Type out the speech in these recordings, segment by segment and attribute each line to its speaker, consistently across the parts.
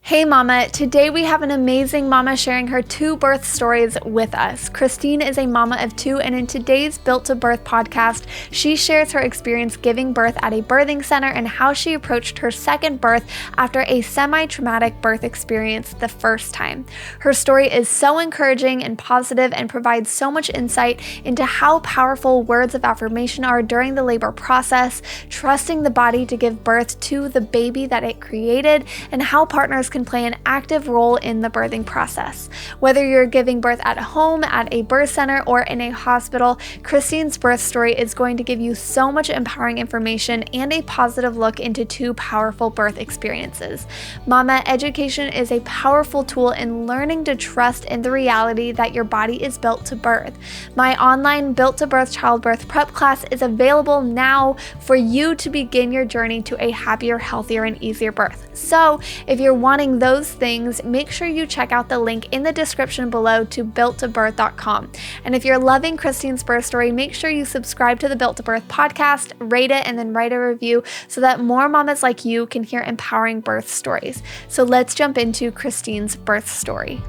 Speaker 1: Hey mama, today we have an amazing mama sharing her 2 birth stories with us. Christine is a mama of 2, and in today's Built to Birth podcast, she shares her experience giving birth at a birthing center and how she approached her second birth after a semi-traumatic birth experience the first time. Her story is so encouraging and positive and provides so much insight into how powerful words of affirmation are during the labor process, trusting the body to give birth to the baby that it created, and how partners can play an active role in the birthing process. Whether you're giving birth at home, at a birth center, or in a hospital, Christine's birth story is going to give you so much empowering information and a positive look into 2 powerful birth experiences. Mama, education is a powerful tool in learning to trust in the reality that your body is built to birth. My online Built to Birth childbirth prep class is available now for you to begin your journey to a happier, healthier, and easier birth. So if you're wanting those things, make sure you check out the link in the description below to builttobirth.com. And if you're loving Christine's birth story, make sure you subscribe to the Built to Birth podcast, rate it, and then write a review so that more mamas like you can hear empowering birth stories. So let's jump into Christine's birth story.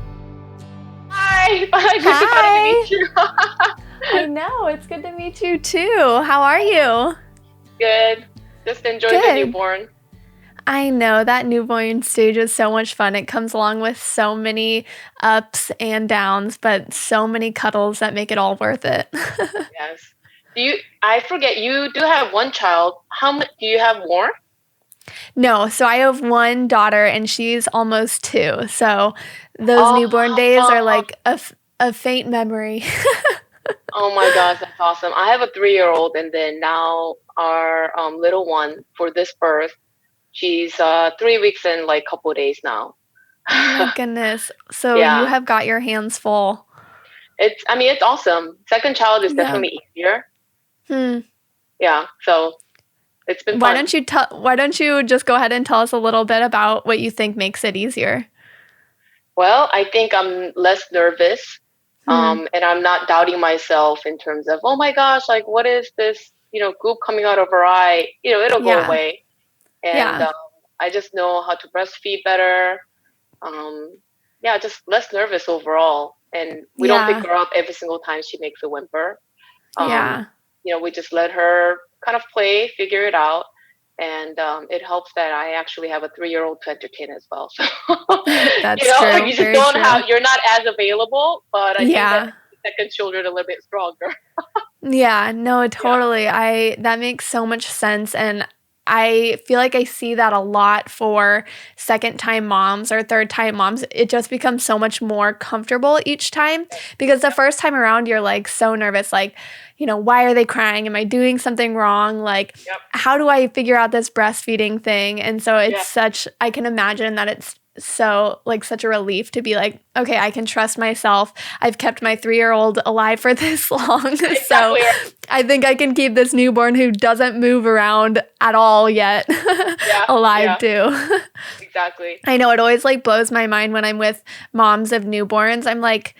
Speaker 2: Hi. Good to meet you.
Speaker 1: I know, it's good to meet you too. How are you?
Speaker 2: Good. Just enjoying the newborn.
Speaker 1: I know, that newborn stage is so much fun. It comes along with so many ups and downs, but so many cuddles that make it all worth it.
Speaker 2: Yes. I forget, you do have one child. How much do you have more?
Speaker 1: No, so I have one daughter and she's almost 2. So those newborn days are like a faint memory.
Speaker 2: Oh my gosh, that's awesome. I have a 3-year-old, and then now our little one for this birth, she's 3 weeks and like a couple of days now.
Speaker 1: Oh my goodness. So
Speaker 2: Yeah.
Speaker 1: You have got your hands full.
Speaker 2: It's awesome. Second child is definitely easier. Yeah. So it's been fun.
Speaker 1: Why don't you just go ahead and tell us a little bit about what you think makes it easier?
Speaker 2: Well, I think I'm less nervous. And I'm not doubting myself in terms of, oh my gosh, like what is this, goop coming out of her eye? It'll go away. And I just know how to breastfeed better. Just less nervous overall. And we don't pick her up every single time she makes a whimper. We just let her kind of play, figure it out. And it helps that I actually have a 3-year-old to entertain as well. So
Speaker 1: that's true.
Speaker 2: You just you're not as available, but I think that the second children are a little bit stronger.
Speaker 1: Yeah, no, totally. That makes so much sense. And I feel like I see that a lot for second-time moms or third-time moms. It just becomes so much more comfortable each time because the first time around, you're like so nervous, like, why are they crying? Am I doing something wrong? Like, how do I figure out this breastfeeding thing? And so it's I can imagine that it's so like such a relief to be like, okay, I can trust myself. I've kept my 3-year-old alive for this long. Exactly. So I think I can keep this newborn who doesn't move around at all yet alive too.
Speaker 2: Exactly.
Speaker 1: I know, it always like blows my mind when I'm with moms of newborns. I'm like,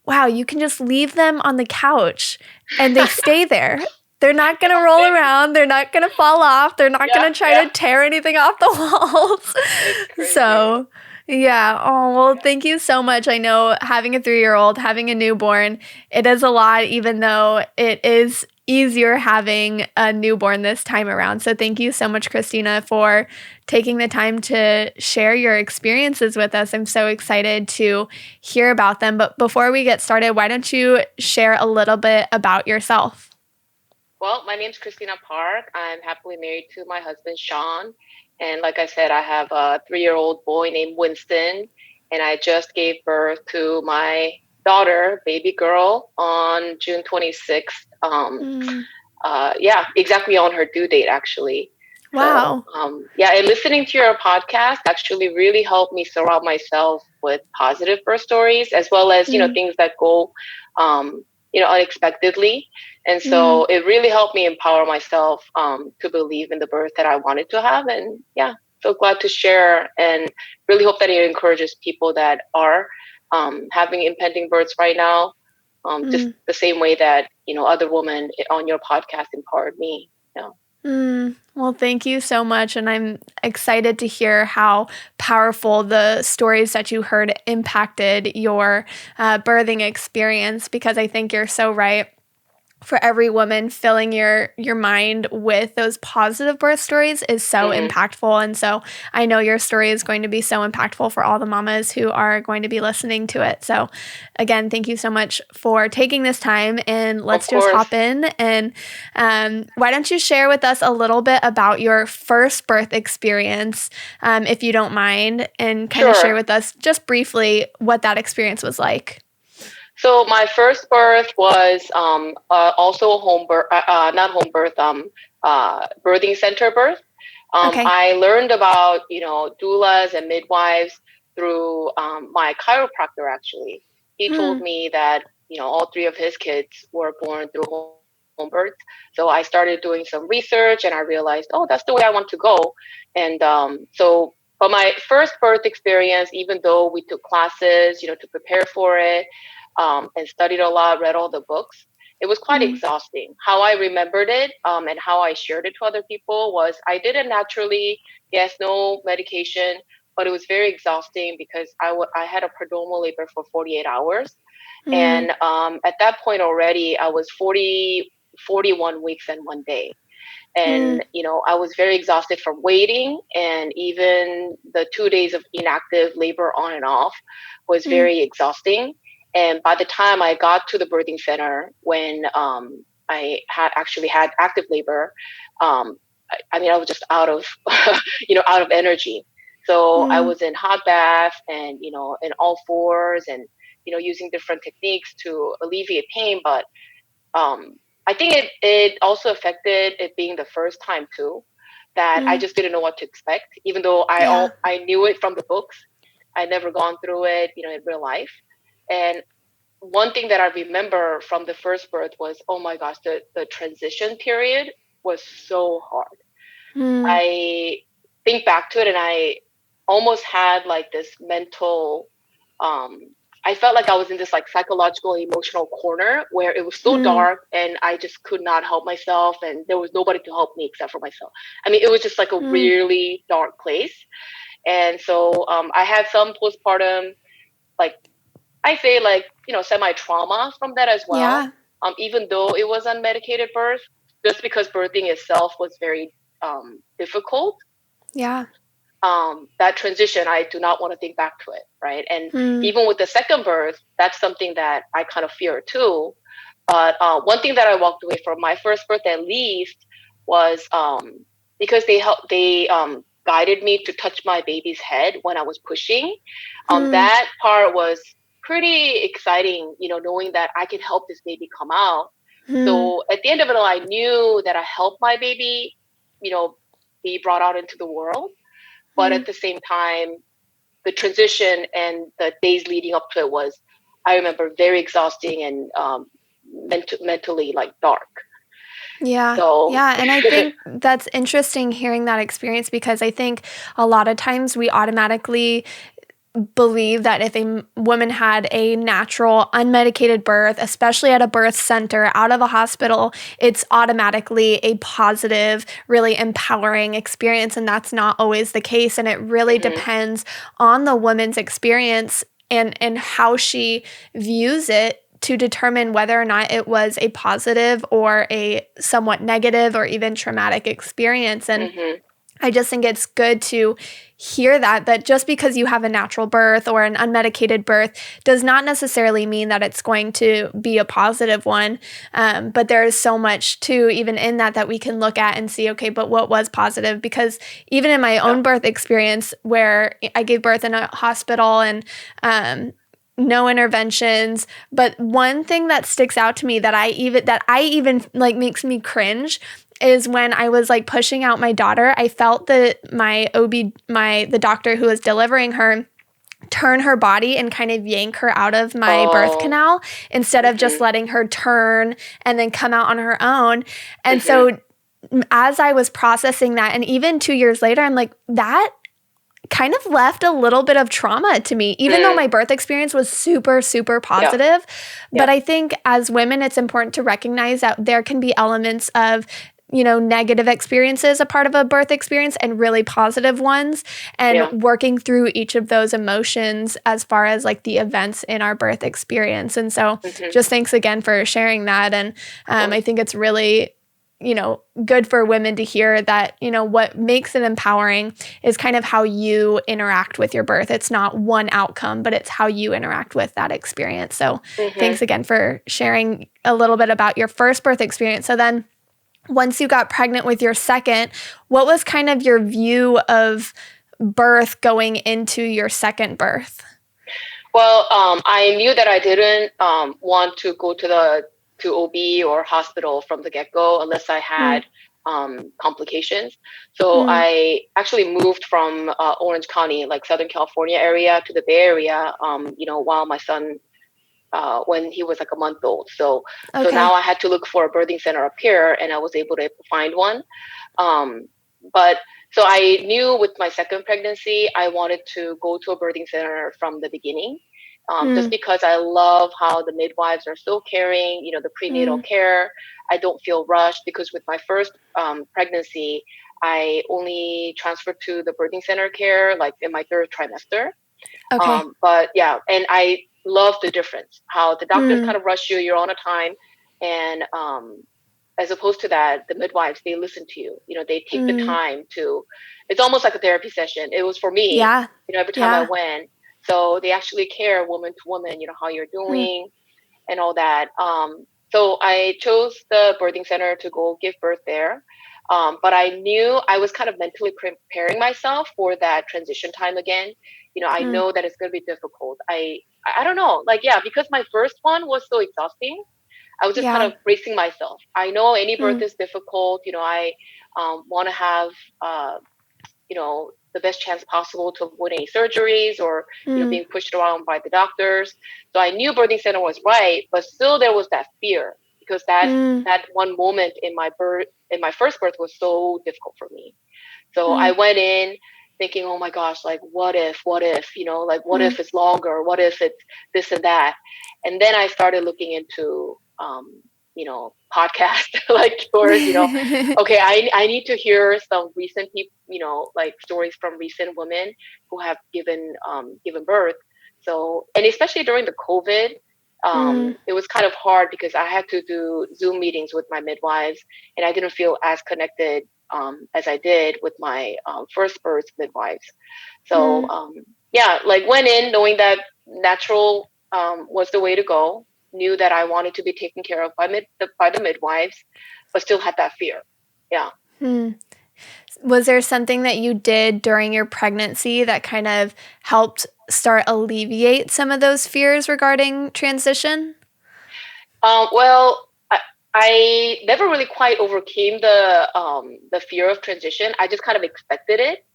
Speaker 1: wow, you can just leave them on the couch and they stay there. They're not going to roll around. They're not going to fall off. They're not going to try to tear anything off the walls. So, oh, well, thank you so much. I know having a 3-year-old, having a newborn, it is a lot, even though it is easier having a newborn this time around. So thank you so much, Kristina, for taking the time to share your experiences with us. I'm so excited to hear about them. But before we get started, why don't you share a little bit about yourself?
Speaker 2: Well, my name's Kristina Park. I'm happily married to my husband, Sean. And like I said, I have a 3-year-old boy named Winston. And I just gave birth to my daughter, baby girl, on June 26th. Exactly on her due date, actually.
Speaker 1: Wow.
Speaker 2: So, and listening to your podcast actually really helped me surround myself with positive birth stories, as well as, things that go, unexpectedly. And so it really helped me empower myself to believe in the birth that I wanted to have. And so glad to share and really hope that it encourages people that are having impending births right now, just the same way that, other women on your podcast empowered me.
Speaker 1: Well, thank you so much. And I'm excited to hear how powerful the stories that you heard impacted your birthing experience, because I think you're so right. For every woman, filling your mind with those positive birth stories is so impactful. And so I know your story is going to be so impactful for all the mamas who are going to be listening to it. So again, thank you so much for taking this time, and let's just hop in. And why don't you share with us a little bit about your first birth experience, if you don't mind, and kind of share with us just briefly what that experience was like.
Speaker 2: So my first birth was also a home birth, not home birth, birthing center birth. I learned about, doulas and midwives through my chiropractor, actually. He told me that, all 3 of his kids were born through home birth. So I started doing some research, and I realized, oh, that's the way I want to go. And but my first birth experience, even though we took classes, to prepare for it, and studied a lot, read all the books, it was quite exhausting. How I remembered it, and how I shared it to other people was I did it naturally. Yes, no medication, but it was very exhausting because I had a prodromal labor for 48 hours. And at that point already, I was 41 weeks and 1 day. And, I was very exhausted from waiting, and even the 2 days of inactive labor on and off was very exhausting. And by the time I got to the birthing center, when I had actually had active labor, I was just out of, out of energy. So I was in hot bath and, in all fours and, using different techniques to alleviate pain. But I think it also affected it being the first time too, that I just didn't know what to expect, even though I knew it from the books. I'd never gone through it, in real life. And one thing that I remember from the first birth was, oh my gosh, the transition period was so hard. I think back to it, and I almost had like this mental, I felt like I was in this like psychological, emotional corner where it was so dark, and I just could not help myself, and there was nobody to help me except for myself. It was just like a really dark place. And so I had some postpartum, like, I say like, semi-trauma from that as well. Yeah. Even though it was unmedicated birth, just because birthing itself was very difficult.
Speaker 1: Yeah.
Speaker 2: That transition, I do not want to think back to it, right? And even with the second birth, that's something that I kind of fear too. But one thing that I walked away from my first birth, at least, was because they guided me to touch my baby's head when I was pushing. That part was pretty exciting, knowing that I could help this baby come out. So at the end of it all, I knew that I helped my baby, be brought out into the world. But at the same time, the transition and the days leading up to it was, I remember, very exhausting and mentally like dark.
Speaker 1: Yeah. Yeah. And I think that's interesting hearing that experience, because I think a lot of times we automatically believe that if a woman had a natural unmedicated birth, especially at a birth center out of a hospital, it's automatically a positive, really empowering experience. And that's not always the case. And it really depends on the woman's experience and how she views it to determine whether or not it was a positive or a somewhat negative or even traumatic experience. And I just think it's good to hear that just because you have a natural birth or an unmedicated birth does not necessarily mean that it's going to be a positive one. But there is so much too, even in that we can look at and see, okay, but what was positive? Because even in my own birth experience, where I gave birth in a hospital and no interventions, but one thing that sticks out to me that I even like makes me cringe is when I was like pushing out my daughter, I felt that the doctor who was delivering her turn her body and kind of yank her out of my birth canal instead of just letting her turn and then come out on her own. And so as I was processing that, and even 2 years later, I'm like, that kind of left a little bit of trauma to me, even though my birth experience was super, super positive. But I think as women, it's important to recognize that there can be elements of negative experiences a part of a birth experience and really positive ones, and working through each of those emotions as far as like the events in our birth experience. And so just thanks again for sharing that. And I think it's really good for women to hear that, what makes it empowering is kind of how you interact with your birth. It's not one outcome, but it's how you interact with that experience. So thanks again for sharing a little bit about your first birth experience. So then once you got pregnant with your second, what was kind of your view of birth going into your second birth?
Speaker 2: Well, I knew that I didn't want to go to OB or hospital from the get-go unless I had complications. So I actually moved from Orange County, like Southern California area, to the Bay Area, while my son, when he was like a month old. So now I had to look for a birthing center up here, and I was able to find one. But so I knew with my second pregnancy, I wanted to go to a birthing center from the beginning. Just because I love how the midwives are so caring, the prenatal care. I don't feel rushed, because with my first pregnancy, I only transferred to the birthing center care like in my third trimester. But yeah, and I love the difference, how the doctors kind of rush you, you're on a time. And as opposed to that, the midwives, they listen to you, they take the time it's almost like a therapy session. It was for me, every time I went. So they actually care woman to woman, how you're doing and all that. So I chose the birthing center to go give birth there. But I knew I was kind of mentally preparing myself for that transition time again. I know that it's going to be difficult. I don't know, because my first one was so exhausting. I was just kind of bracing myself. I know any birth is difficult. I want to have, the best chance possible to avoid any surgeries or being pushed around by the doctors. So I knew birthing center was right, but still there was that fear, because that one moment in my first birth was so difficult for me. So I went in thinking, oh my gosh, like what if, what if it's longer? What if it's this and that? And then I started looking into podcast like yours, okay, I need to hear some recent people, like stories from recent women who have given birth. So, and especially during the COVID, it was kind of hard because I had to do Zoom meetings with my midwives, and I didn't feel as connected as I did with my first birth midwives. So went in knowing that natural was the way to go. Knew that I wanted to be taken care of by the midwives, but still had that fear. Yeah.
Speaker 1: Was there something that you did during your pregnancy that kind of helped start alleviate some of those fears regarding transition?
Speaker 2: Well, I never really quite overcame the fear of transition. I just kind of expected it.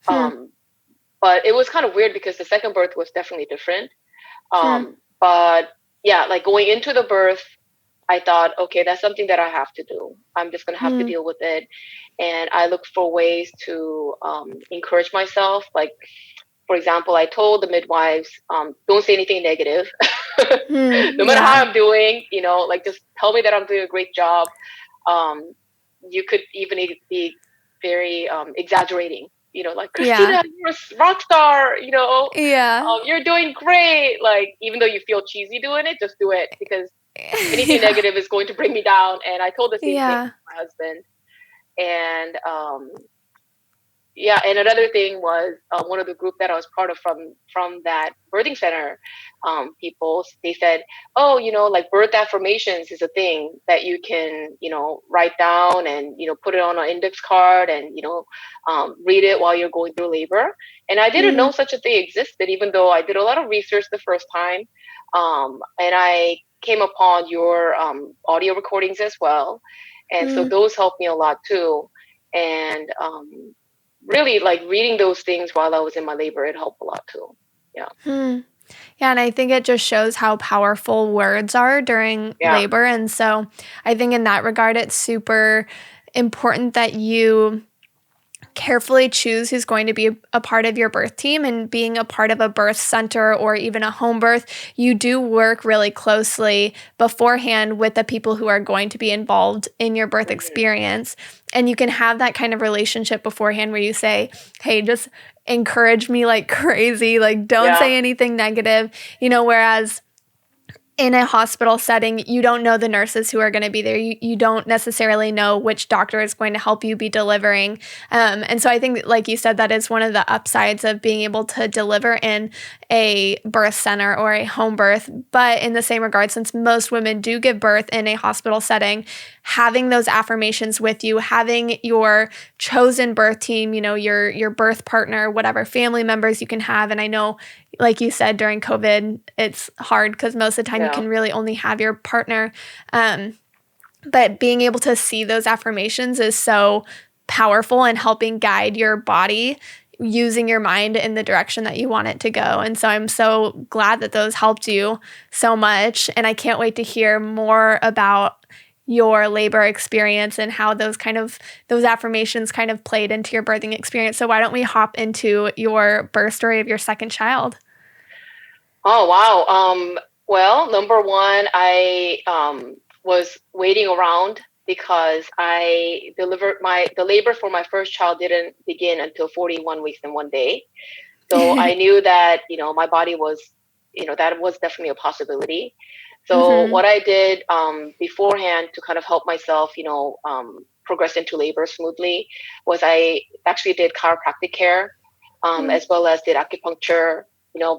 Speaker 2: But it was kind of weird because the second birth was definitely different. But yeah, like going into the birth, I thought, okay, that's something that I have to do. I'm just going to have to deal with it. And I looked for ways to encourage myself. Like, for example, I told the midwives, don't say anything negative. No matter how I'm doing, just tell me that I'm doing a great job. You could even be very exaggerating. Like, Kristina, you're a rock star, you're doing great. Like, even though you feel cheesy doing it, just do it, because anything negative is going to bring me down. And I told the same thing to my husband. And and another thing was one of the group that I was part of from that birthing center, people, they said, oh, like birth affirmations is a thing that you can, write down and, put it on an index card and, read it while you're going through labor. And I didn't know such a thing existed, even though I did a lot of research the first time. And I came upon your audio recordings as well. And so those helped me a lot too. And really, like reading those things while I was in my labor, it helped a lot too. Yeah.
Speaker 1: Yeah, and I think it just shows how powerful words are during labor. And so I think in that regard, it's super important that you carefully choose who's going to be a part of your birth team, and being a part of a birth center or even a home birth, you do work really closely beforehand with the people who are going to be involved in your birth experience. And you can have that kind of relationship beforehand where you say, hey, just encourage me like crazy, like don't say anything negative, whereas in a hospital setting, you don't know the nurses who are going to be there. You don't necessarily know which doctor is going to help you be delivering. And so I think, like you said, that is one of the upsides of being able to deliver in a birth center or a home birth. But in the same regard, since most women do give birth in a hospital setting, having those affirmations with you, having your chosen birth team, your birth partner, whatever family members you can have. And I know, like you said, during COVID, it's hard because most of the time you can really only have your partner. But being able to see those affirmations is so powerful in helping guide your body, using your mind in the direction that you want it to go. And so I'm so glad that those helped you so much. And I can't wait to hear more about your labor experience and how those affirmations kind of played into your birthing experience. So why don't we hop into your birth story of your second child?
Speaker 2: Oh, wow. Well, number one, I was waiting around because the labor for my first child didn't begin until 41 weeks and 1 day. So I knew that, my body was, that was definitely a possibility. So what I did beforehand to kind of help myself, progress into labor smoothly was I actually did chiropractic care as well as did acupuncture,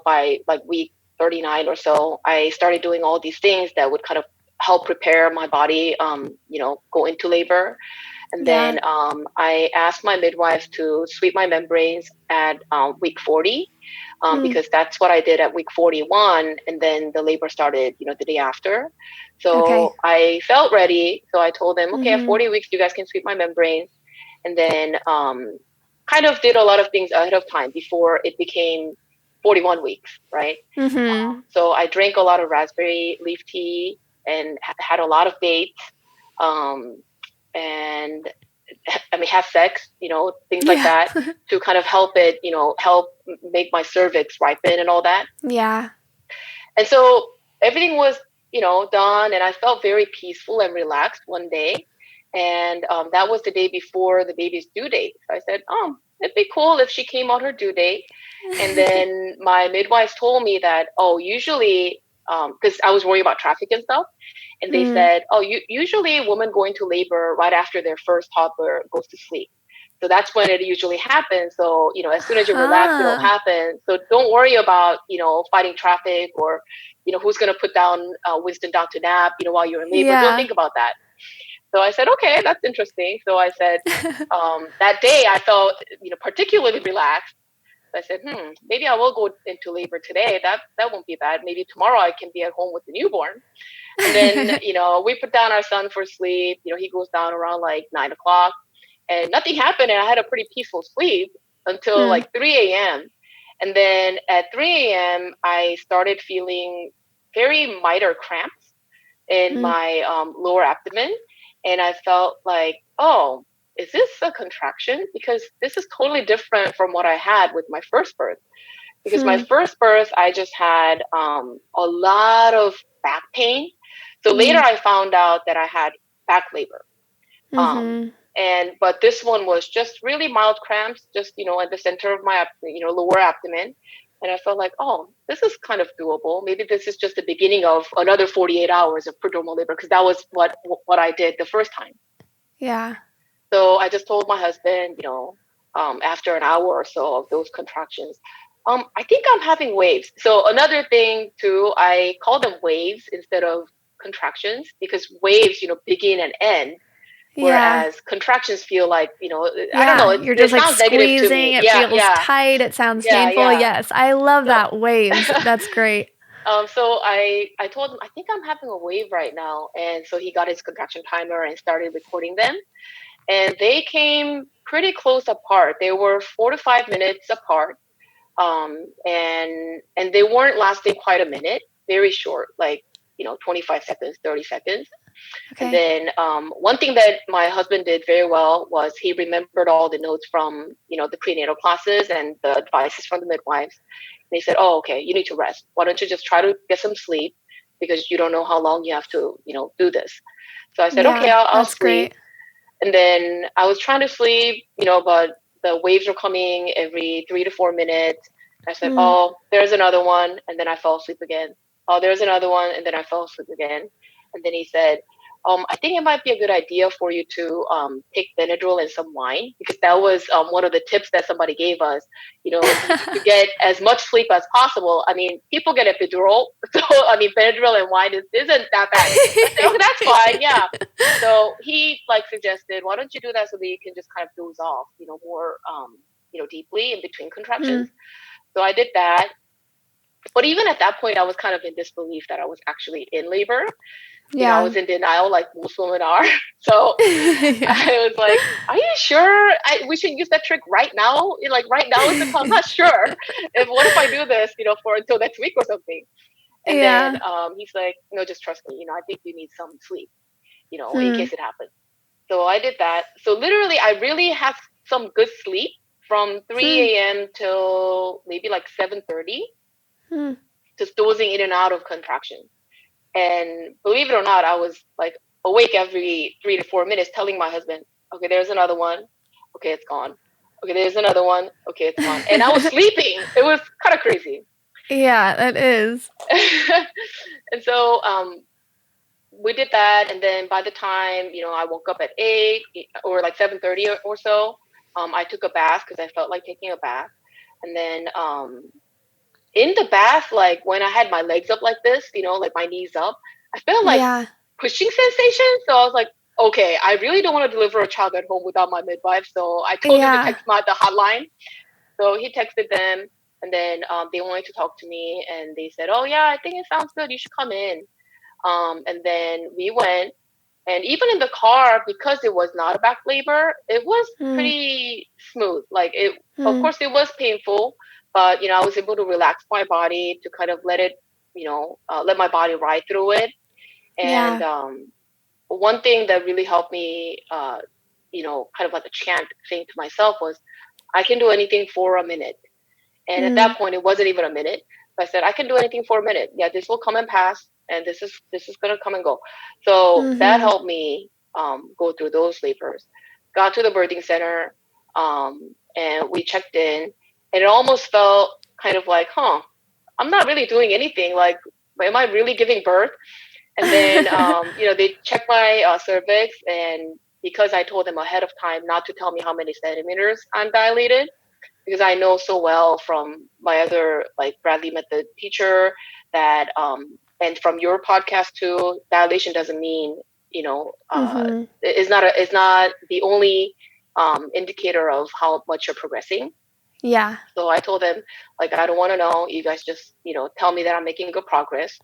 Speaker 2: by like week 39 or so. I started doing all these things that would kind of help prepare my body, go into labor. And then I asked my midwife to sweep my membranes at week 40 because that's what I did at week 41. And then the labor started, the day after. So I felt ready. So I told them, okay, at 40 weeks, you guys can sweep my membranes. And then kind of did a lot of things ahead of time before it became 41 weeks, right? So I drank a lot of raspberry leaf tea and had a lot of dates. And have sex, things like that to kind of help it, help make my cervix ripen and all that.
Speaker 1: Yeah.
Speaker 2: And so everything was, done, and I felt very peaceful and relaxed one day. And that was the day before the baby's due date. So I said, oh, it'd be cool if she came on her due date. And then my midwife told me that, usually, because I was worried about traffic and stuff. And they said, usually a woman going to labor right after their first toddler goes to sleep. So that's when it usually happens. So, as soon as you're relaxed, it'll happen. So don't worry about, fighting traffic or, who's going to put down Winston down to nap, while you're in labor. Don't think about that. So I said, okay, that's interesting. So I said, that day I felt, particularly relaxed. I said, maybe I will go into labor today. That won't be bad. Maybe tomorrow I can be at home with the newborn. And then, we put down our son for sleep. He goes down around like 9 o'clock and nothing happened. And I had a pretty peaceful sleep until like 3 a.m. And then at 3 a.m., I started feeling very minor cramps in my lower abdomen. And I felt like, oh, is this a contraction? Because this is totally different from what I had with my first birth. Because my first birth, I just had a lot of back pain. So later I found out that I had back labor. But this one was just really mild cramps, just, at the center of my, lower abdomen. And I felt like, oh, this is kind of doable. Maybe this is just the beginning of another 48 hours of prodromal labor, because that was what I did the first time.
Speaker 1: Yeah.
Speaker 2: So I just told my husband, after an hour or so of those contractions, I think I'm having waves. So another thing too, I call them waves instead of contractions, because waves, begin and end. Whereas contractions feel like, I don't know.
Speaker 1: You're just like squeezing. It feels tight. It sounds painful. Yes. I love that. Waves. That's great.
Speaker 2: So I told him, I think I'm having a wave right now. And so he got his contraction timer and started recording them. And they came pretty close apart. They were 4 to 5 minutes apart. And they weren't lasting quite a minute, very short, like, 25 seconds, 30 seconds. And
Speaker 1: Okay.
Speaker 2: then one thing that my husband did very well was he remembered all the notes from, the prenatal classes and the advices from the midwives. And he said, oh, okay, you need to rest. Why don't you just try to get some sleep, because you don't know how long you have to, do this. So I said, okay,
Speaker 1: Yeah,
Speaker 2: I'll
Speaker 1: that's
Speaker 2: sleep.
Speaker 1: great.
Speaker 2: And then I was trying to sleep, but the waves were coming every 3 to 4 minutes. I said, oh, there's another one. And then I fell asleep again. Oh, there's another one. And then I fell asleep again. And then he said, I think it might be a good idea for you to take Benadryl and some wine, because that was one of the tips that somebody gave us. To get as much sleep as possible. I mean, people get epidural, so I mean, Benadryl and wine isn't that bad. I said, okay, that's fine, yeah. So he suggested, why don't you do that so that you can just kind of doze off, more, deeply in between contractions. So I did that. But even at that point, I was kind of in disbelief that I was actually in labor. I was in denial, like most women are. So I was like, are you sure we should use that trick right now? Right now is the time. I'm not sure. What if I do this, for until next week or something? And then he's like, no, just trust me. I think you need some sleep, in case it happens. So I did that. So literally, I really had some good sleep from 3 a.m. till maybe 7:30, just dozing in and out of contractions. And believe it or not, I was awake every 3 to 4 minutes, telling my husband, okay, there's another one. Okay, it's gone. Okay, there's another one. Okay, it's gone. And I was sleeping. It was kind of crazy.
Speaker 1: Yeah, that is.
Speaker 2: And so we did that. And then by the time, I woke up at 8 or 7:30 or so, I took a bath because I felt like taking a bath. And then in the bath, when I had my legs up like this, my knees up, I felt pushing sensation. So I was like, okay, I really don't want to deliver a child at home without my midwife. So I told him to text the hotline. So he texted them, and then they wanted to talk to me, and they said, oh yeah, I think it sounds good. You should come in. And then we went, and even in the car, because it was not a back labor, it was pretty smooth. Of course, it was painful, but I was able to relax my body to kind of let it, let my body ride through it. And one thing that really helped me, kind of like a chant thing to myself was, I can do anything for a minute. And at that point, it wasn't even a minute. I said, I can do anything for a minute. Yeah, this will come and pass, and this is gonna come and go. So that helped me go through those labors. Got to the birthing center, and we checked in, and it almost felt kind of like, I'm not really doing anything. Am I really giving birth? And then they checked my cervix, and because I told them ahead of time not to tell me how many centimeters I'm dilated, because I know so well from my other Bradley method teacher that and from your podcast too, dilation doesn't mean is not the only indicator of how much you're progressing.
Speaker 1: Yeah.
Speaker 2: So I told them I don't want to know. You guys just tell me that I'm making good progress.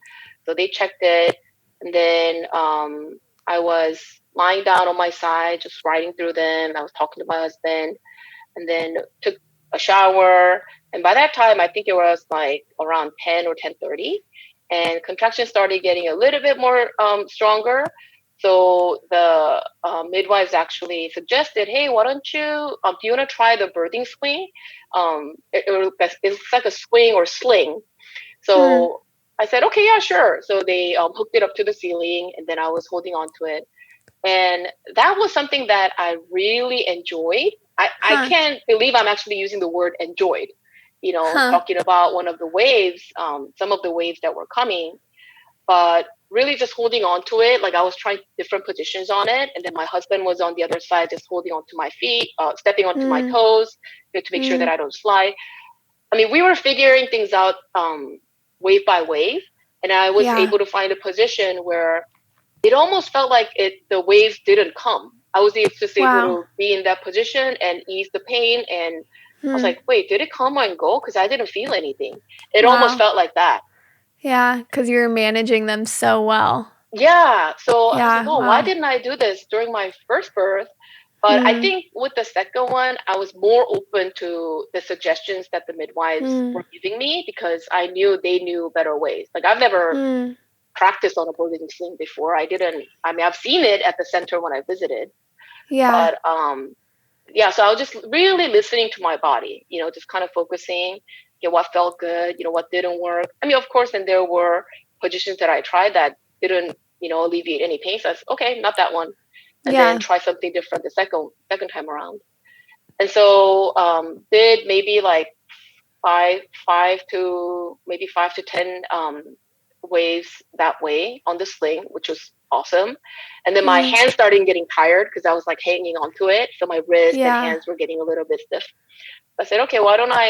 Speaker 2: So they checked it, and then I was lying down on my side, just riding through them. I was talking to my husband, and then took a shower. And by that time, I think it was around 10 or 10:30, and contractions started getting a little bit more stronger. So the midwives actually suggested, hey, why don't you, do you want to try the birthing swing? It's like a swing or sling. So I said, okay, yeah, sure. So they hooked it up to the ceiling, and then I was holding on to it. And that was something that I really enjoyed. I can't believe I'm actually using the word enjoyed, talking about one of the waves, some of the waves that were coming, but really just holding on to it. I was trying different positions on it. And then my husband was on the other side, just holding onto my feet, stepping onto my toes to make sure that I don't slide. I mean, we were figuring things out wave by wave. And I was able to find a position where it almost felt like the waves didn't come. I was just able to be in that position and ease the pain. And I was like, wait, did it come and go? Because I didn't feel anything. It almost felt like that.
Speaker 1: Yeah, because you're managing them so well.
Speaker 2: Yeah. So I was like, oh, why didn't I do this during my first birth? But I think with the second one, I was more open to the suggestions that the midwives were giving me, because I knew they knew better ways. I've never practiced on a birthing sling before. I've seen it at the center when I visited.
Speaker 1: Yeah.
Speaker 2: But so I was just really listening to my body, just kind of focusing, what felt good, what didn't work. I mean, of course, and there were positions that I tried that didn't, alleviate any pain. So I said, okay, not that one. And then try something different the second time around. And so did maybe like five to 10 waves that way on the sling, which was awesome. And then my hands started getting tired because I was like hanging onto it. So my wrist and hands were getting a little bit stiff. I said, okay, why don't I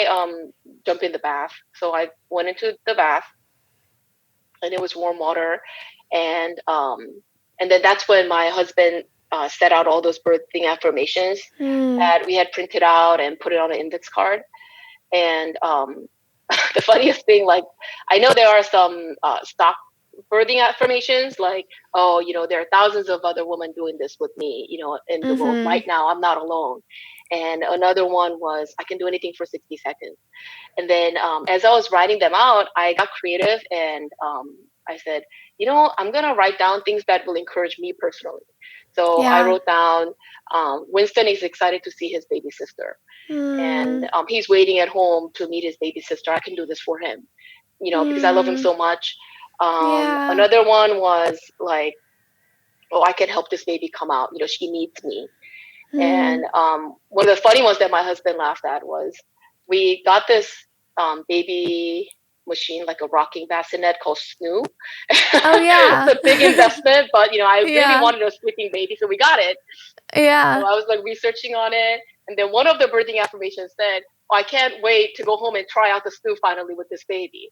Speaker 2: jump in the bath? So I went into the bath, and it was warm water. And then that's when my husband set out all those birthing affirmations that we had printed out and put it on an index card. And the funniest thing, like, I know there are some stock birthing affirmations, like, oh, there are thousands of other women doing this with me, in the world right now. I'm not alone. And another one was, I can do anything for 60 seconds. And then as I was writing them out, I got creative, and I said, I'm going to write down things that will encourage me personally. So I wrote down, Winston is excited to see his baby sister. And he's waiting at home to meet his baby sister. I can do this for him, because I love him so much. Another one was like, oh, I can help this baby come out. She needs me. And one of the funny ones that my husband laughed at was, we got this baby machine, like a rocking bassinet called Snoo.
Speaker 1: Oh yeah.
Speaker 2: It's a big investment, but I really wanted a sleeping baby, so we got it.
Speaker 1: Yeah.
Speaker 2: So I was like researching on it, and then one of the birthing affirmations said, oh, I can't wait to go home and try out the Snoo finally with this baby.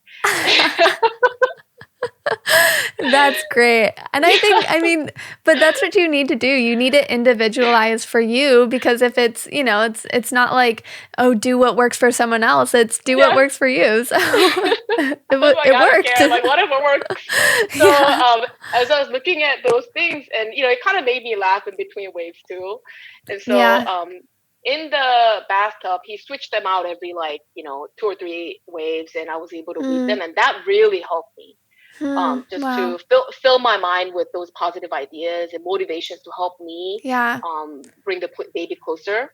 Speaker 1: That's great. And I mean, but that's what you need to do. You need to individualize for you, because if it's, it's not like, oh, do what works for someone else. It's do what works for you. So it worked.
Speaker 2: Okay, like, whatever works. So as I was looking at those things, and, it kind of made me laugh in between waves too. And so in the bathtub, he switched them out every 2 or 3 waves, and I was able to read them. And that really helped me. To fill my mind with those positive ideas and motivations to help me bring the baby closer.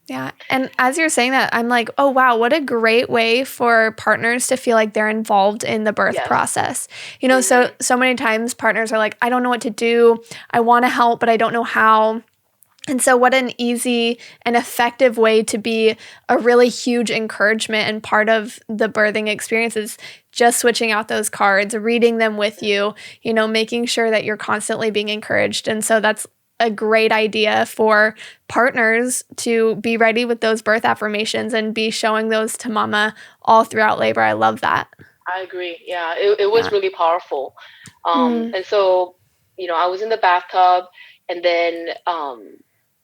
Speaker 1: Yeah. And as you're saying that, I'm like, oh, wow, what a great way for partners to feel like they're involved in the birth process. So many times partners are like, I don't know what to do. I want to help, but I don't know how. And so what an easy and effective way to be a really huge encouragement and part of the birthing experience is just switching out those cards, reading them with you, making sure that you're constantly being encouraged. And so that's a great idea for partners to be ready with those birth affirmations and be showing those to mama all throughout labor. I love that.
Speaker 2: I agree. Yeah, it was really powerful. And so, I was in the bathtub, and then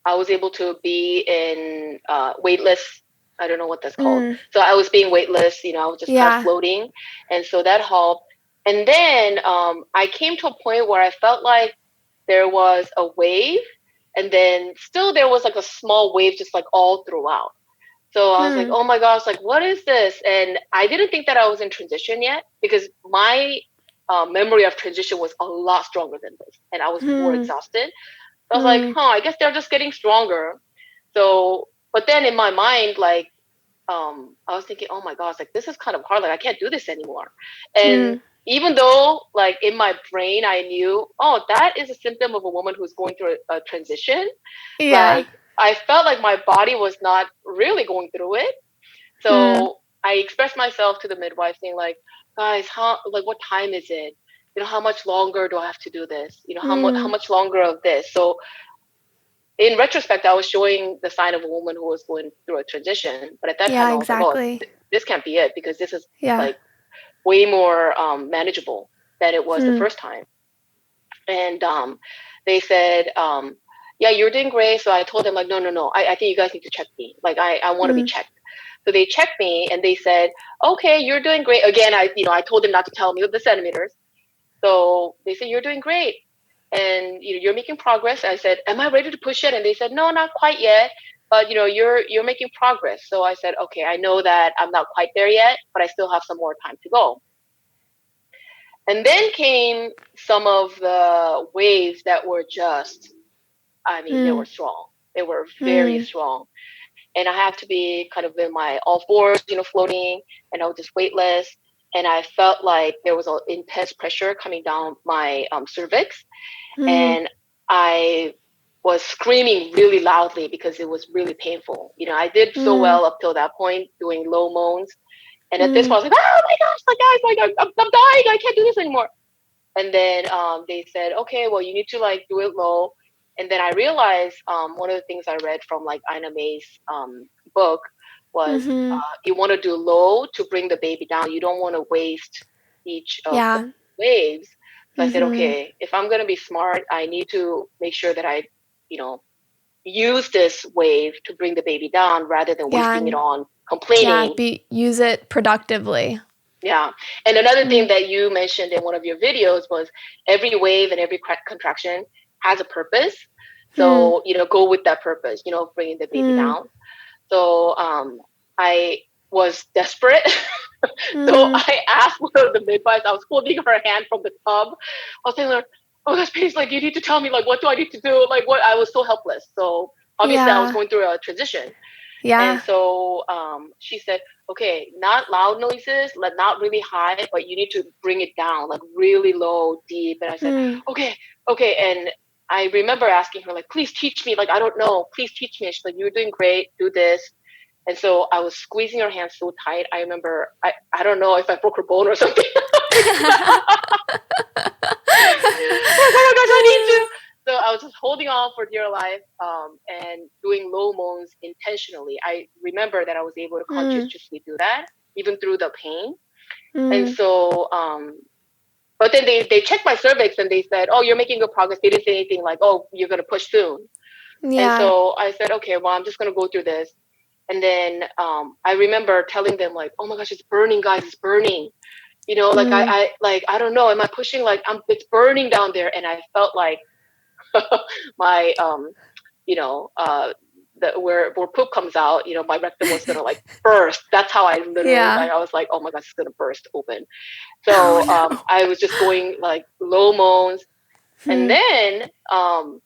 Speaker 2: I was able to be in weightless. I don't know what that's called. So I was being weightless, I was just kind of floating. And so that helped. And then I came to a point where I felt like there was a wave, and then still there was like a small wave just like all throughout. So I was like, oh my gosh, like, what is this? And I didn't think that I was in transition yet, because my memory of transition was a lot stronger than this. And I was more exhausted. I was like, I guess they're just getting stronger. So, but then in my mind, like, I was thinking, oh my gosh, like, this is kind of hard. Like, I can't do this anymore. And even though, like, in my brain, I knew, oh, that is a symptom of a woman who's going through a transition. Like, I felt like my body was not really going through it. So I expressed myself to the midwife, saying, like, guys, what time is it? How much longer do I have to do this? How much longer of this? So in retrospect, I was showing the sign of a woman who was going through a transition. But at that time, I was like, oh, this can't be it, because this is like way more manageable than it was the first time. And they said, yeah, you're doing great. So I told them, like, no. I think you guys need to check me. Like, I want to be checked. So they checked me, and they said, okay, you're doing great. Again, I told them not to tell me the centimeters. So they said, you're doing great, and you're making progress. I said, am I ready to push it? And they said, no, not quite yet, but you're making progress. So I said, okay, I know that I'm not quite there yet, but I still have some more time to go. And then came some of the waves that were just, I mean, they were strong. They were very strong. And I had to be kind of in my all fours, floating, and I was just weightless. And I felt like there was an intense pressure coming down my cervix. And I was screaming really loudly because it was really painful. I did so well up till that point doing low moans. And at this point, I was like, oh my gosh, guys, I'm dying. I can't do this anymore. And then they said, okay, well, you need to do it low. And then I realized one of the things I read from Ina May's book was you want to do low to bring the baby down. You don't want to waste each of the waves. So I said, okay, if I'm going to be smart, I need to make sure that I, use this wave to bring the baby down rather than wasting it on complaining.
Speaker 1: Yeah, use it productively.
Speaker 2: Yeah. And another thing that you mentioned in one of your videos was every wave and every contraction has a purpose. So, go with that purpose, bringing the baby down. So I was desperate. So I asked one of the midwives, I was holding her hand from the tub. I was telling her, oh gosh, please, you need to tell me, what do I need to do? What, I was so helpless. So obviously I was going through a transition. Yeah. And so she said, okay, not loud noises, not really high, but you need to bring it down, really low, deep. And I said, okay. And I remember asking her, please teach me. I don't know. Please teach me. She's like, you're doing great. Do this. And so I was squeezing her hand so tight. I remember, I don't know if I broke her bone or something. Oh my gosh, I need to. So I was just holding on for dear life and doing low moans intentionally. I remember that I was able to consciously do that, even through the pain. And so, but then they checked my cervix and they said, oh, you're making good progress. They didn't say anything oh, you're going to push soon. Yeah. And so I said, okay, well, I'm just going to go through this. And then I remember telling them oh my gosh, it's burning, guys, it's burning. I don't know, am I pushing? It's burning down there. And I felt like my where poop comes out, my rectum was gonna burst. That's how I literally I was like, oh my gosh, it's gonna burst open. So I was just going low moans. And then all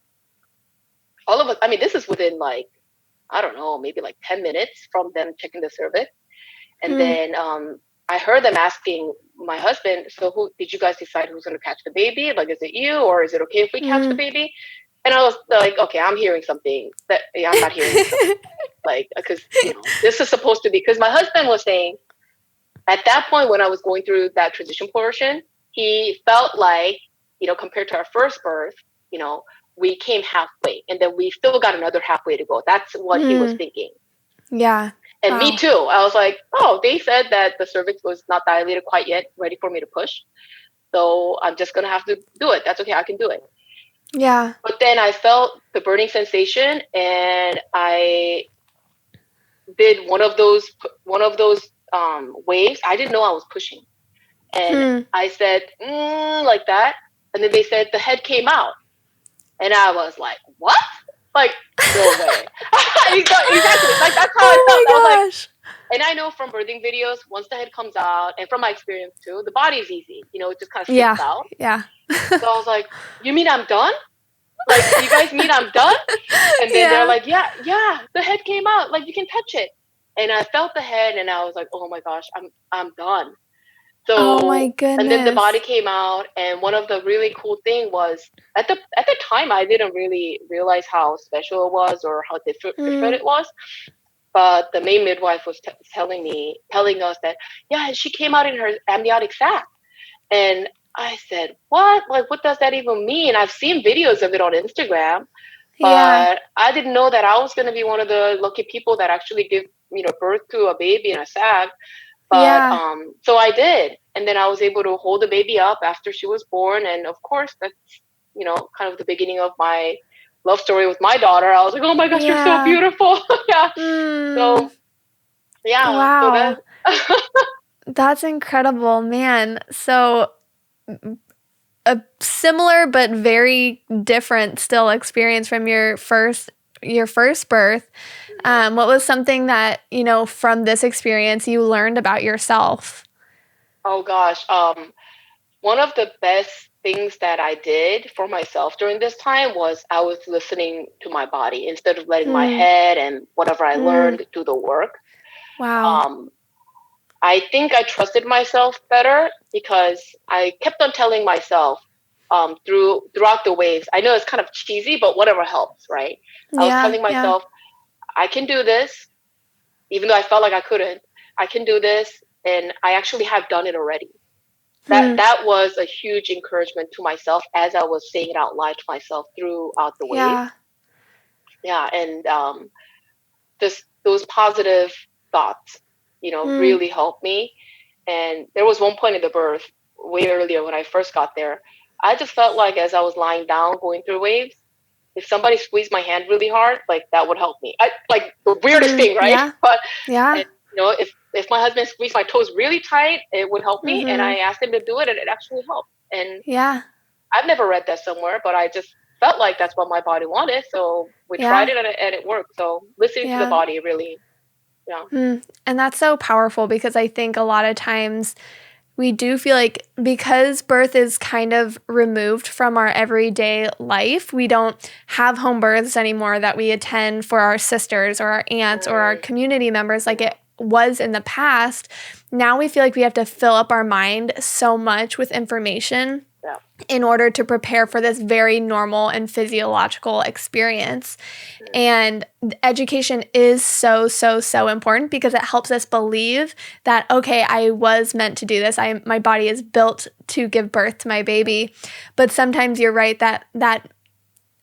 Speaker 2: of us, I mean, this is within I don't know, maybe 10 minutes from them checking the cervix. And then I heard them asking my husband, so who did you guys decide who's going to catch the baby? Is it you, or is it okay if we catch the baby? And I was like, okay, I'm hearing something that I'm not hearing something. Because this is supposed to be, because my husband was saying at that point when I was going through that transition portion, he felt compared to our first birth, we came halfway and then we still got another halfway to go. That's what he was thinking.
Speaker 1: Yeah.
Speaker 2: And me too. I was like, oh, they said that the cervix was not dilated quite yet, ready for me to push. So I'm just going to have to do it. That's okay. I can do it.
Speaker 1: Yeah.
Speaker 2: But then I felt the burning sensation and I did one of those waves. I didn't know I was pushing. And I said, like that. And then they said the head came out. And I was like, what? No way. Exactly. That's how I felt. I was and I know from birthing videos, once the head comes out, and from my experience too, the body's easy. It just kind of slips out.
Speaker 1: Yeah.
Speaker 2: So I was like, you mean I'm done? You guys mean I'm done? And then they're like, yeah, the head came out. You can touch it. And I felt the head and I was like, oh my gosh, I'm done. So,
Speaker 1: oh my goodness.
Speaker 2: And then the body came out, and one of the really cool thing was at the time I didn't really realize how special it was or how different it was. But the main midwife was telling us that she came out in her amniotic sac, and I said, what? What does that even mean? I've seen videos of it on Instagram, but I didn't know that I was going to be one of the lucky people that actually give birth to a baby in a sac. But so I did. And then I was able to hold the baby up after she was born. And of course, that's, kind of the beginning of my love story with my daughter. I was like, oh my gosh, you're so beautiful. So,
Speaker 1: Wow.
Speaker 2: So
Speaker 1: that's incredible, man. So a similar but very different still experience from your first birth. What was something that, from this experience you learned about yourself?
Speaker 2: Oh gosh. one of the best things that I did for myself during this time was I was listening to my body instead of letting my head and whatever I learned do the work.
Speaker 1: Wow.
Speaker 2: I think I trusted myself better because I kept on telling myself throughout the waves. I know it's kind of cheesy, but whatever helps, right? I was telling myself, I can do this, even though I felt like I couldn't. I can do this, and I actually have done it already. That was a huge encouragement to myself as I was saying it out loud to myself throughout the wave. Yeah, and just those positive thoughts, really helped me. And there was one point in the birth, way earlier when I first got there, I just felt like as I was lying down going through waves, if somebody squeezed my hand really hard, like that would help me. Like the weirdest thing, right? But and, if my husband squeezed my toes really tight, it would help me. And I asked him to do it, and it actually helped. And I've never read that somewhere, but I just felt like that's what my body wanted. So we tried it, and it worked. So listening to the body really,
Speaker 1: And that's so powerful because I think a lot of times we do feel like because birth is kind of removed from our everyday life, we don't have home births anymore that we attend for our sisters or our aunts or our community members like it was in the past. Now we feel like we have to fill up our mind so much with information in order to prepare for this very normal and physiological experience. And education is so, so, so important because it helps us believe that, okay, I was meant to do this. My body is built to give birth to my baby. But sometimes you're right that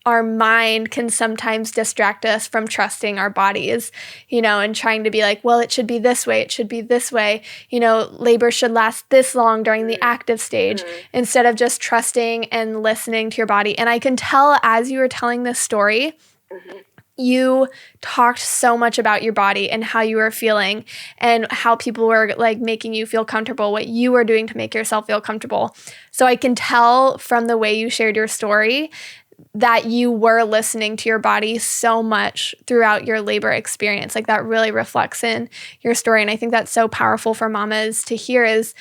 Speaker 1: our mind can sometimes distract us from trusting our bodies, and trying to be like, well, it should be this way. It should be this way. Labor should last this long during the active stage instead of just trusting and listening to your body. And I can tell as you were telling this story, you talked so much about your body and how you were feeling and how people were like making you feel comfortable, what you were doing to make yourself feel comfortable. So I can tell from the way you shared your story that you were listening to your body so much throughout your labor experience. Like that really reflects in your story. And I think that's so powerful for mamas to hear is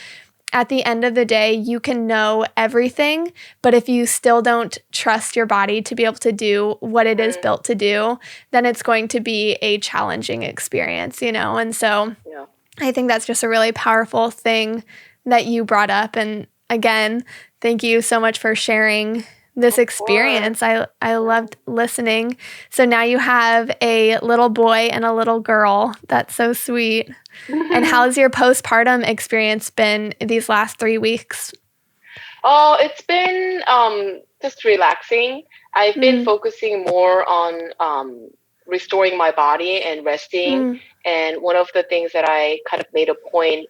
Speaker 1: at the end of the day, you can know everything, but if you still don't trust your body to be able to do what it is built to do, then it's going to be a challenging experience, And so I think that's just a really powerful thing that you brought up. And again, thank you so much for sharing this experience. I loved listening. So now you have a little boy and a little girl. That's so sweet. And how's your postpartum experience been these last 3 weeks?
Speaker 2: Oh, it's been just relaxing. I've been focusing more on restoring my body and resting. And one of the things that I kind of made a point,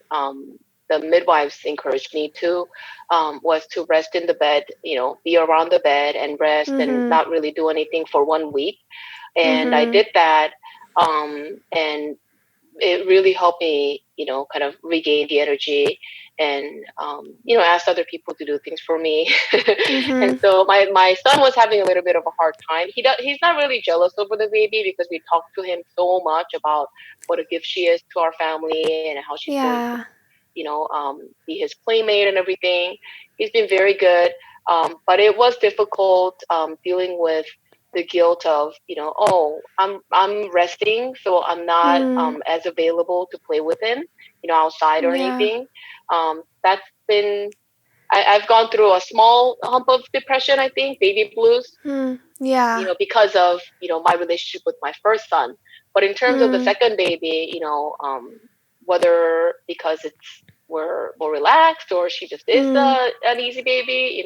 Speaker 2: the midwives encouraged me to, was to rest in the bed, be around the bed and rest and not really do anything for 1 week. And I did that. And it really helped me, kind of regain the energy and, ask other people to do things for me. And so my son was having a little bit of a hard time. He's not really jealous over the baby because we talked to him so much about what a gift she is to our family and how she's going to, be his playmate and everything. He's been very good. But it was difficult dealing with the guilt of, I'm resting, so I'm not as available to play with him, outside or anything. That's been, I've gone through a small hump of depression, I think, baby blues. Because of, my relationship with my first son. But in terms of the second baby, whether because we're more relaxed or she just is an easy baby,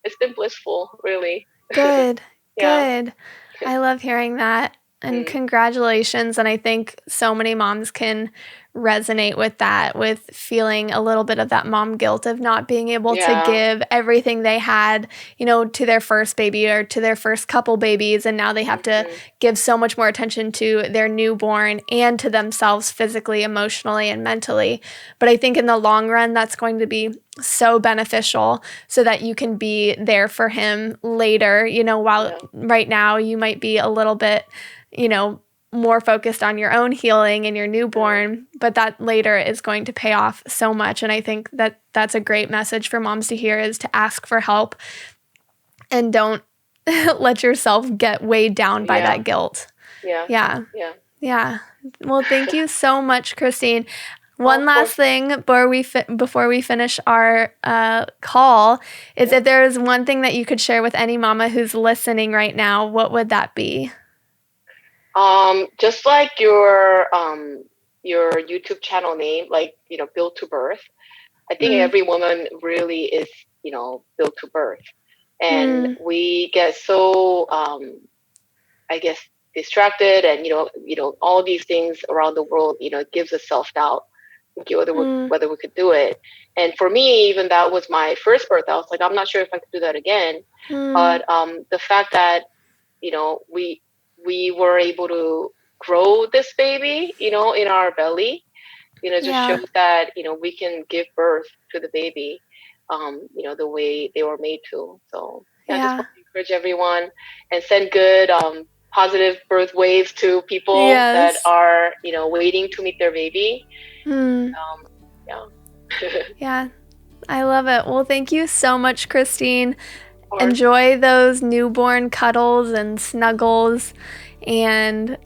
Speaker 2: it's been blissful, really.
Speaker 1: Good. Good. I love hearing that. And congratulations. And I think so many moms can resonate with that, with feeling a little bit of that mom guilt of not being able to give everything they had, to their first baby or to their first couple babies. And now they have to give so much more attention to their newborn and to themselves physically, emotionally, and mentally. But I think in the long run, that's going to be so beneficial so that you can be there for him later, while right now you might be a little bit, more focused on your own healing and your newborn, but that later is going to pay off so much. And I think that that's a great message for moms to hear, is to ask for help and don't let yourself get weighed down by that guilt. Yeah. Well, thank you so much, Christine. One last thing before we finish our call is, if there is one thing that you could share with any mama who's listening right now, what would that be?
Speaker 2: Just like your YouTube channel name, like, Built to Birth. I think every woman really is, built to birth. And we get so, I guess, distracted, and, all these things around the world, it gives us self-doubt, whether we could do it. And for me, even that was my first birth. I was like, I'm not sure if I could do that again. But the fact that, we were able to grow this baby, in our belly, just shows that, we can give birth to the baby, the way they were made to. So I just want to encourage everyone and send good, positive birth waves to people that are, waiting to meet their baby.
Speaker 1: Yeah, I love it. Well, thank you so much, Christine. Enjoy those newborn cuddles and snuggles, and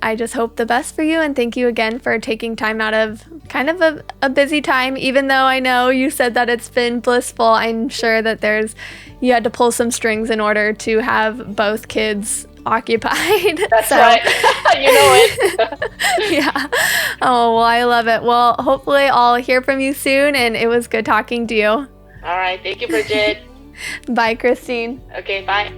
Speaker 1: I just hope the best for you. And thank you again for taking time out of kind of a busy time. Even though I know you said that it's been blissful, I'm sure that you had to pull some strings in order to have both kids occupied.
Speaker 2: That's right. You know it.
Speaker 1: Yeah. Oh, well, I love it. Well, hopefully I'll hear from you soon, and it was good talking to you.
Speaker 2: All right. Thank you, Bridget.
Speaker 1: Bye, Christine.
Speaker 2: Okay, bye.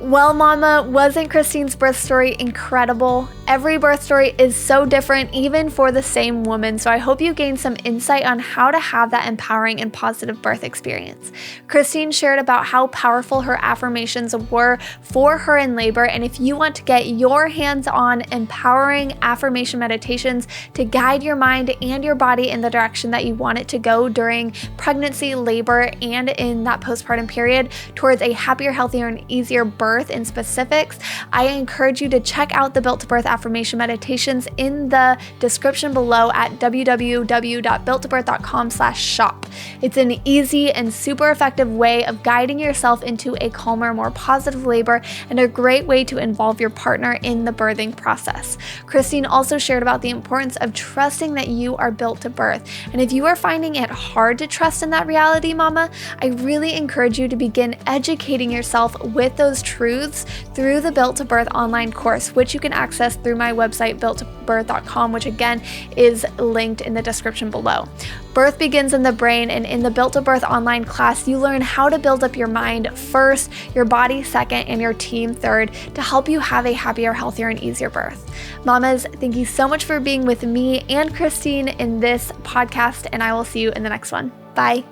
Speaker 1: Well, Mama, wasn't Christine's birth story incredible? Every birth story is so different, even for the same woman, so I hope you gained some insight on how to have that empowering and positive birth experience. Christine shared about how powerful her affirmations were for her in labor, and if you want to get your hands on empowering affirmation meditations to guide your mind and your body in the direction that you want it to go during pregnancy, labor, and in that postpartum period towards a happier, healthier, and easier birth in specifics, I encourage you to check out the Built to Birth affirmation meditations in the description below at www.builttobirth.com/shop. It's an easy and super effective way of guiding yourself into a calmer, more positive labor, and a great way to involve your partner in the birthing process. Christine also shared about the importance of trusting that you are built to birth. And if you are finding it hard to trust in that reality, Mama, I really encourage you to begin educating yourself with those truths through the Built to Birth online course, which you can access through my website, builttobirth.com, which again is linked in the description below. Birth begins in the brain, and in the Built to Birth online class, you learn how to build up your mind first, your body second, and your team third to help you have a happier, healthier, and easier birth. Mamas, thank you so much for being with me and Christine in this podcast, and I will see you in the next one. Bye.